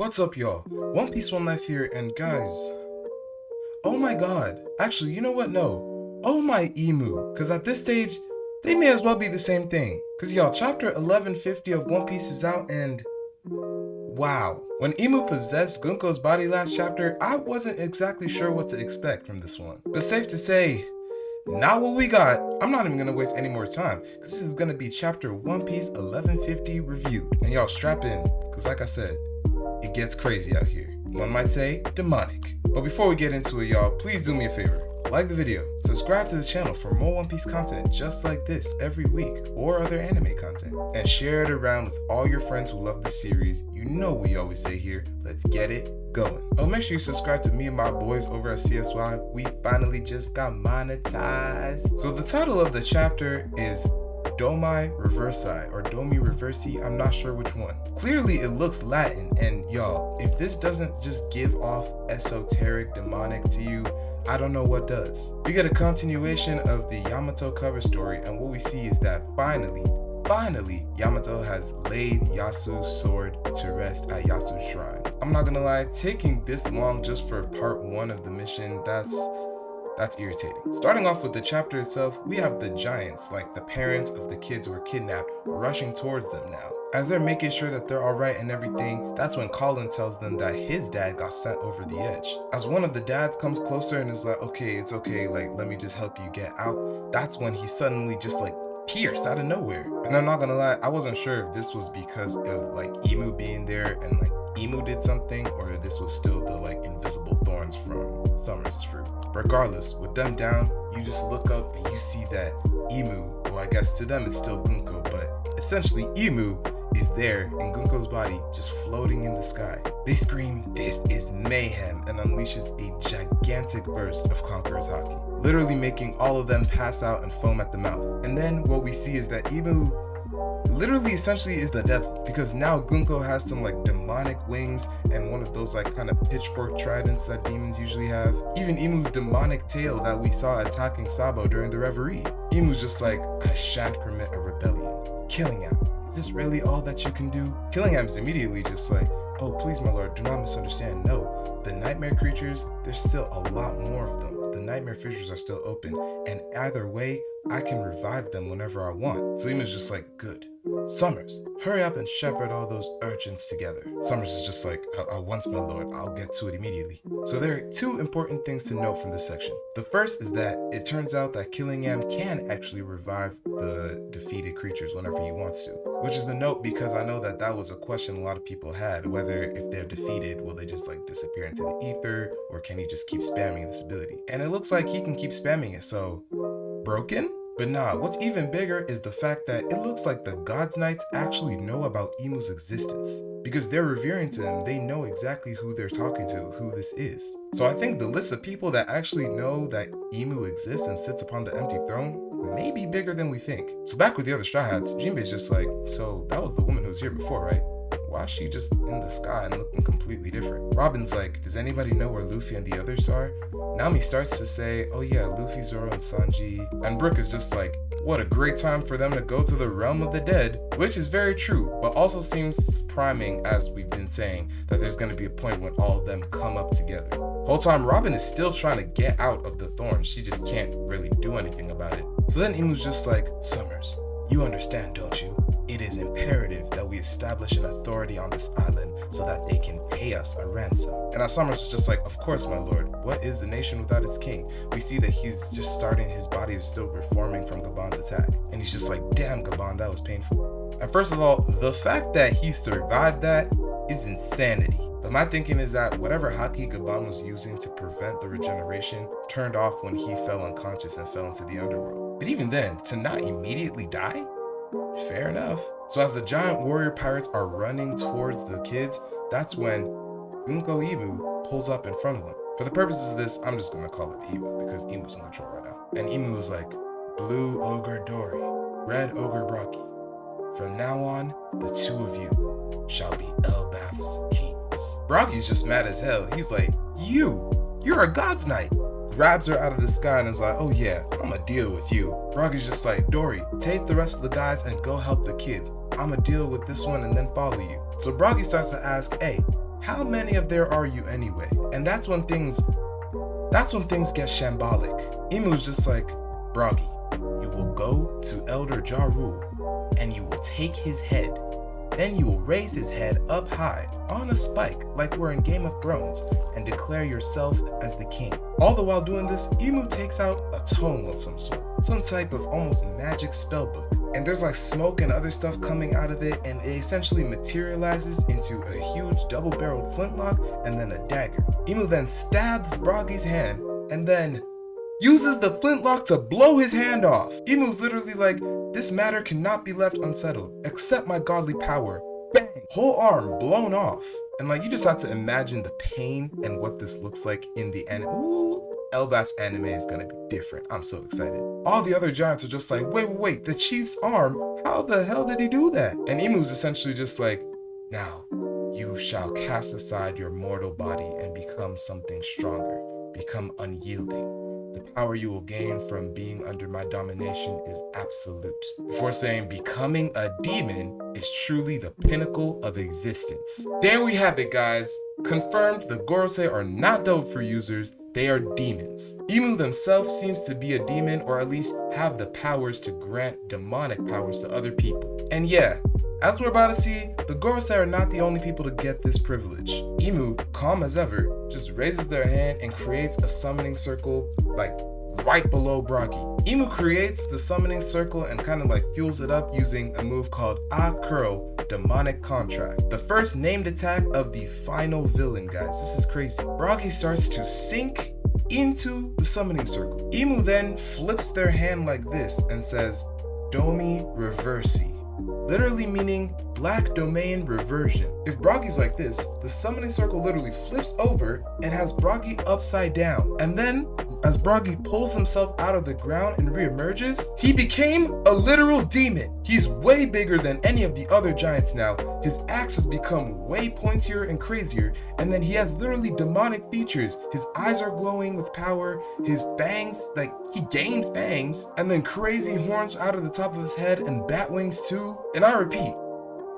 What's up, y'all? One Piece One Life here, and guys, oh my god, actually, you know what? No, oh my emu, because at this stage, they may as well be the same thing. Because y'all, chapter 1150 of One Piece is out, and wow. When Emu possessed Gunko's body last chapter, I wasn't exactly sure what to expect from this one. But safe to say, not what we got. I'm not even gonna waste any more time, because this is gonna be chapter One Piece 1150 reviewed. And y'all strap in, because like I said, it gets crazy out here. One might say demonic. But before we get into it, y'all, please do me a favor. Like the video, subscribe to the channel for more One Piece content just like this every week, or other anime content, and share it around with all your friends who love the series. You know we always say here, let's get it going. Oh, make sure you subscribe to me and my boys over at CSY. We finally just got monetized. So the title of the chapter is Domi Reversi or Domi Reversi, I'm not sure which one. Clearly it looks Latin, and y'all, if this doesn't just give off esoteric demonic to you, I don't know what does. We get a continuation of the Yamato cover story, and what we see is that finally, Yamato has laid Yasuo's sword to rest at Yasuo's shrine. I'm not gonna lie, taking this long just for part 1 of the mission, that's irritating. Starting off with the chapter itself, we have the giants, like the parents of the kids who were kidnapped, rushing towards them now. As they're making sure that they're alright and everything, that's when Colin tells them that his dad got sent over the edge. As one of the dads comes closer and is like, okay, it's okay, like, let me just help you get out, that's when he suddenly just like pierced out of nowhere. And I'm not gonna lie, I wasn't sure if this was because of like Emu being there and like Emu did something, or if this was still the like invisible thorns from Summer's fruit. Regardless, with them down, you just look up and you see that Emu, well I guess to them it's still Gunko, but essentially Emu is there in Gunko's body just floating in the sky. They scream, "This is mayhem," and unleashes a gigantic burst of Conqueror's Haki, literally making all of them pass out and foam at the mouth. And then what we see is that Emu literally essentially is the devil, because now Gunko has some like demonic wings and one of those like kind of pitchfork tridents that demons usually have. Even Emu's demonic tail that we saw attacking Sabo during the reverie. Emu's just like, I shan't permit a rebellion. Killingham, is this really all that you can do? Killingham's immediately just like, oh please my lord, do not misunderstand. No, the nightmare creatures, there's still a lot more of them. The nightmare fissures are still open, and either way, I can revive them whenever I want. So Emu's just like, good. Summers, hurry up and shepherd all those urchins together. Summers is just like, once my lord, I'll get to it immediately. So there are two important things to note from this section. The first is that it turns out that Killingham can actually revive the defeated creatures whenever he wants to. Which is a note because I know that that was a question a lot of people had, whether if they're defeated, will they just like disappear into the ether, or can he just keep spamming this ability? And it looks like he can keep spamming it, so broken? But nah, what's even bigger is the fact that it looks like the God's Knights actually know about Emu's existence. Because they're revering to him, they know exactly who they're talking to, who this is. So I think the list of people that actually know that Emu exists and sits upon the empty throne may be bigger than we think. So back with the other Straw Hats, Jinbei's just like, so that was the woman who was here before, right? Why is she just in the sky and looking completely different? Robin's like, does anybody know where Luffy and the others are? Nami starts to say, oh yeah, Luffy, Zoro, and Sanji. And Brook is just like, what a great time for them to go to the realm of the dead, which is very true, but also seems priming, as we've been saying, that there's going to be a point when all of them come up together. Whole time, Robin is still trying to get out of the thorns. She just can't really do anything about it. So then Emu's just like, Summers, you understand, don't you? It is imperative that we establish an authority on this island so that they can pay us a ransom. And as Summers was just like, of course, my lord, what is a nation without its king? We see that he's just starting, his body is still reforming from Gabon's attack. And he's just like, damn, Gabon, that was painful. And first of all, the fact that he survived that is insanity. But my thinking is that whatever haki Gabon was using to prevent the regeneration turned off when he fell unconscious and fell into the underworld. But even then, to not immediately die? Fair enough. So as the giant warrior pirates are running towards the kids, that's when Gunko Emu pulls up in front of them. For the purposes of this, I'm just gonna call it Emu because Emu's in control right now. And Emu is like, Blue Ogre Dory, Red Ogre Brocky. From now on, the two of you shall be Elbaf's kings. Brocky's just mad as hell. He's like, you're a God's Knight. Grabs her out of the sky and is like, oh yeah, I'ma deal with you. Broggy's just like, Dory, take the rest of the guys and go help the kids. I'ma deal with this one and then follow you. So Broggy starts to ask, hey, how many of there are you anyway? And that's when things get shambolic. Imu's just like, Broggy, you will go to Elder Ja Rule, and you will take his head. Then you will raise his head up high on a spike like we're in Game of Thrones and declare yourself as the king. All the while doing this, Imu takes out a tome of some sort, some type of almost magic spell book. And there's like smoke and other stuff coming out of it, and it essentially materializes into a huge double-barreled flintlock and then a dagger. Imu then stabs Broggy's hand and then uses the flintlock to blow his hand off. Imu's literally like, this matter cannot be left unsettled, except my godly power. Bang! Whole arm blown off. And like, you just have to imagine the pain and what this looks like in the anime. Ooh, Elbaf's anime is gonna be different. I'm so excited. All the other giants are just like, wait, the chief's arm, how the hell did he do that? And Imu's essentially just like, now, you shall cast aside your mortal body and become something stronger, become unyielding. The power you will gain from being under my domination is absolute. Before saying becoming a demon is truly the pinnacle of existence. There we have it, guys. Confirmed, the Gorosei are not Dofus users, they are demons. Imu themselves seems to be a demon, or at least have the powers to grant demonic powers to other people. And yeah, as we're about to see, the Gorosei are not the only people to get this privilege. Imu, calm as ever, just raises their hand and creates a summoning circle like right below Broggy. Imu creates the summoning circle and kind of like fuels it up using a move called A-Curl Demonic Contract. The first named attack of the final villain, guys. This is crazy. Broggy starts to sink into the summoning circle. Imu then flips their hand like this and says, Domi Reversi. Literally meaning black domain reversion. If Broggy's like this, the summoning circle literally flips over and has Broggy upside down. And then, as Broggy pulls himself out of the ground and reemerges, he became a literal demon. He's way bigger than any of the other giants now. His axe has become way pointier and crazier, and then he has literally demonic features. His eyes are glowing with power, his fangs, like he gained fangs, and then crazy horns out of the top of his head and bat wings too. And I repeat,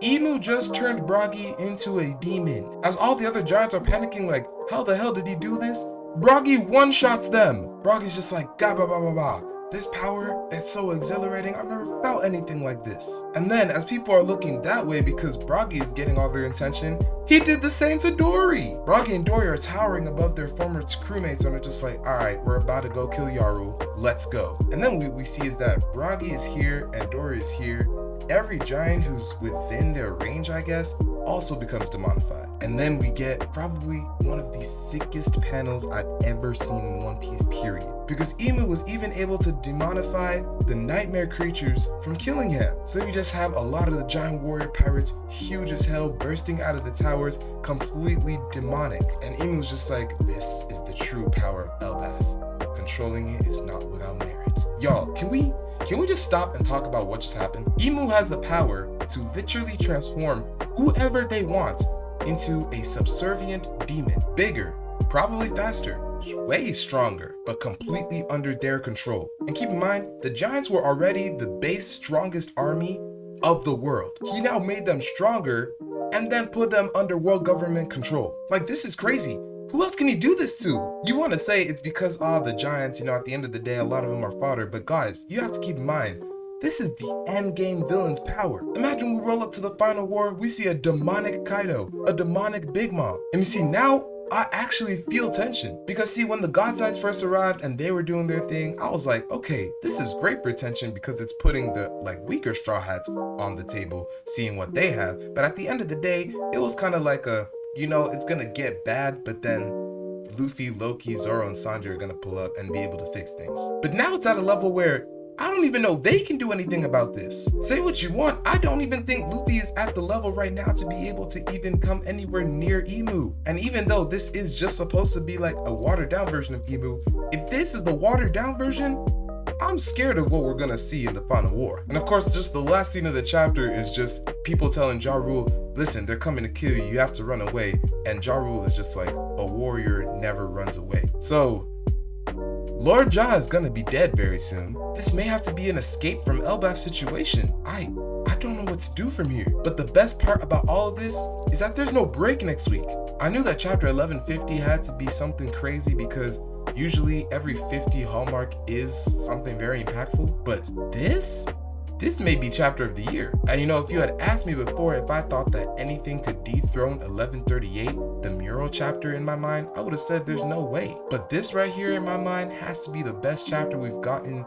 Imu just turned Broggy into a demon. As all the other giants are panicking like, how the hell did he do this? Broggy one-shots them. Broggy's just like, ga ba ba ba ba. This power, it's so exhilarating. I've never felt anything like this. And then as people are looking that way because Broggy is getting all their attention, he did the same to Dory. Broggy and Dory are towering above their former crewmates and are just like, all right, we're about to go kill Yaru. Let's go. And then we see is that Broggy is here and Dory is here. Every giant who's within their range, I guess, also becomes demonified. And then we get probably one of the sickest panels I've ever seen in One Piece, period. Because Imu was even able to demonify the nightmare creatures from killing him. So you just have a lot of the giant warrior pirates, huge as hell, bursting out of the towers, completely demonic. And Imu's just like, this is the true power of Elbaf. Controlling it is not without merit. Y'all, can we just stop and talk about what just happened? Imu has the power to literally transform whoever they want into a subservient demon. Bigger, probably faster, way stronger, but completely under their control. And keep in mind, the giants were already the base strongest army of the world. He now made them stronger and then put them under world government control. Like, this is crazy. Who else can he do this to? You want to say it's because the giants, at the end of the day, a lot of them are fodder. But guys, you have to keep in mind, this is the end game villain's power. Imagine we roll up to the final war, we see a demonic Kaido, a demonic Big Mom. And you see, now I actually feel tension. Because see, when the God's Knights first arrived and they were doing their thing, I was like, okay, this is great for tension because it's putting the weaker Straw Hats on the table, seeing what they have. But at the end of the day, it was kind of like a, it's gonna get bad, but then Luffy, Loki, Zoro, and Sanji are gonna pull up and be able to fix things. But now it's at a level where I don't even know they can do anything about this. Say what you want, I don't even think Luffy is at the level right now to be able to even come anywhere near Imu. And even though this is just supposed to be like a watered down version of Imu, if this is the watered down version, I'm scared of what we're gonna see in the final war. And of course, just the last scene of the chapter is just people telling Ja Rule, listen, they're coming to kill you, you have to run away. And Ja Rule is just like, a warrior never runs away. So, Lord Ja is gonna be dead very soon. This may have to be an escape from Elbaf's situation. I don't know what to do from here. But the best part about all of this is that there's no break next week. I knew that chapter 1150 had to be something crazy because usually every 50 hallmark is something very impactful, but this may be chapter of the year. And you know, if you had asked me before if I thought that anything could dethrone 1138, the mural chapter in my mind, I would have said there's no way. But this right here in my mind has to be the best chapter we've gotten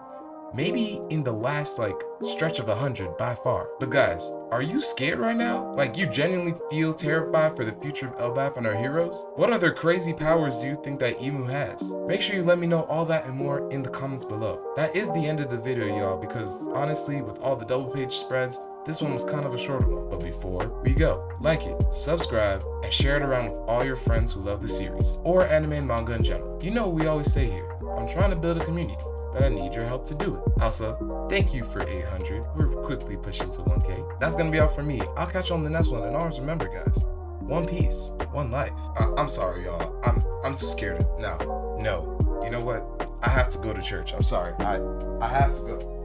maybe in the last stretch of 100 by far. But guys, are you scared right now? Like you genuinely feel terrified for the future of Elbaf and our heroes? What other crazy powers do you think that Emu has? Make sure you let me know all that and more in the comments below. That is the end of the video, y'all, because honestly, with all the double page spreads, this one was kind of a shorter one. But before we go, like it, subscribe, and share it around with all your friends who love the series, or anime and manga in general. You know what we always say here, I'm trying to build a community, but I need your help to do it. Also, thank you for 800. We're quickly pushing to 1K. That's gonna be all for me. I'll catch you on the next one, and always remember, guys, one piece, one life. I'm sorry, y'all. I'm too scared now. No, you know what? I have to go to church. I'm sorry. I have to go.